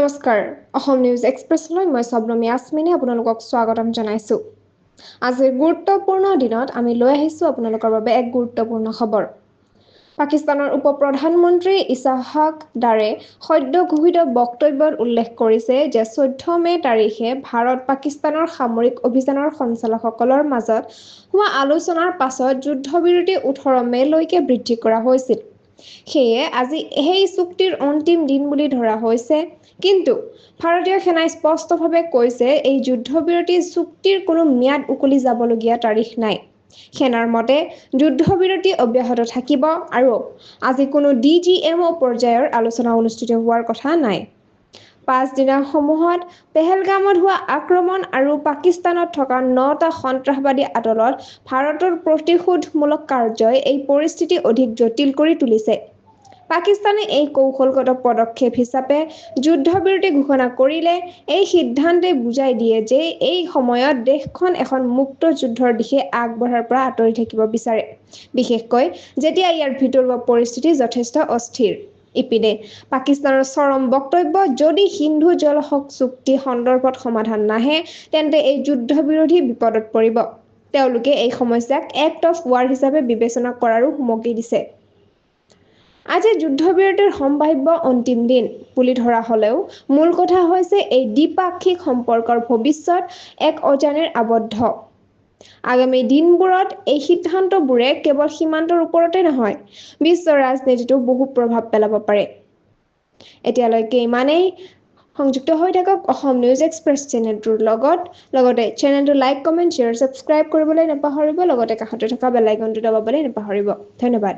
নমস্কাৰ অসম নিউজ এক্সপ্ৰেছলৈ মই শবনম ইয়াসমিনে আপোনালোকক স্বাগতম জনাইছো। আজিৰ গুৰুত্বপূৰ্ণ দিনত আমি লৈ আহিছো আপোনালোকৰ বাবে এক গুৰুত্বপূৰ্ণ খবৰ। পাকিস্তানৰ উপ-প্ৰধানমন্ত্ৰী ইছাহাক দাৰে সদ্য ঘোষিত বক্তব্যত উল্লেখ কৰিছে যে 14 মে তাৰিখে ভাৰত-পাকিস্তানৰ সামৰিক অভিযানৰ সঞ্চালকসকলৰ মাজত হোৱা আলোচনাৰ পাছত যুদ্ধবিৰতি 18 মেলৈকে বৃদ্ধি কৰা হৈছিল। সেয়ে আজি এই চুক্তিৰ অন্তিম দিন বুলি ধৰা হৈছে, কিন্তু ভাৰতীয় সেনাই স্পষ্টভাৱে কৈছে এই যুদ্ধবিৰতি চুক্তিৰ কোনো ম্যাদ উকলি যাবলগীয়া তাৰিখ নাই। সেনাৰ মতে যুদ্ধবিৰতি অব্যাহত থাকিব আৰু আজি কোনো DGMO পৰ্যায়ৰ আলোচনা অনুষ্ঠিত হোৱাৰ কথা নাই। 5 দিনৰ সমূহত পেহেলগামত হোৱা আক্ৰমণ আৰু পাকিস্তানত থকা 9টা সন্ত্ৰাসবাদী আটলত ভাৰতৰ প্ৰতিশোধমূলক কাৰ্যই এই পৰিস্থিতি অধিক জটিল কৰি তুলিছে। পাকিস্তানে এই কৌশলগত পদক্ষেপ হিচাপে যুদ্ধবিৰতি ঘোষণা কৰিলে এই সিদ্ধান্তে বুজাই দিয়ে যে এই সময়ত দেশখন এখন মুক্ত যুদ্ধৰ দিশে আগবঢ়াৰ পৰা আঁতৰি থাকিব বিচাৰে, বিশেষকৈ যেতিয়া ইয়াৰ ভিতৰুৱা পৰিস্থিতি যথেষ্ট অস্থিৰ। ইপিনে পাকিস্তানৰ চৰম বক্তব্য, যদি সিন্ধু জল চুক্তি সন্দৰ্ভত সমাধান নাহে তেন্তে এই যুদ্ধবিৰোধী বিপদত পৰিব। তেওঁলোকে এই সমস্যাক এক্ট অফ ৱাৰ হিচাপে বিবেচনা কৰাৰো হুমকি দিছে। আজি যুদ্ধবিৰতিৰ সম্ভাৱ্য অন্তিম দিন বুলি ধৰা হলেও মূল কথা হৈছে এই দ্বিপাক্ষিক সম্পৰ্কৰ ভৱিষ্যত এক অজানিৰ আবদ্ধ। আগামী দিনবোৰত এই সিদ্ধান্তবোৰে কেৱল সীমান্তৰ ওপৰতে নহয়, বিশ্বৰ ৰাজনীতিতো বহু প্ৰভাৱ পেলাব পাৰে। এতিয়ালৈকে ইমানেই। সংযুক্ত হৈ থাকক অসম নিউজ এক্সপ্ৰেছ চেনেলটোৰ লগতে চেনেলটো লাইক, কমেণ্ট, শ্বেয়াৰ, ছাবস্ক্ৰাইব কৰিবলৈ নাপাহৰিব। লগতে কাষতে থকা বেল আইকনটো দবাবলৈ নাপাহৰিব। ধন্যবাদ।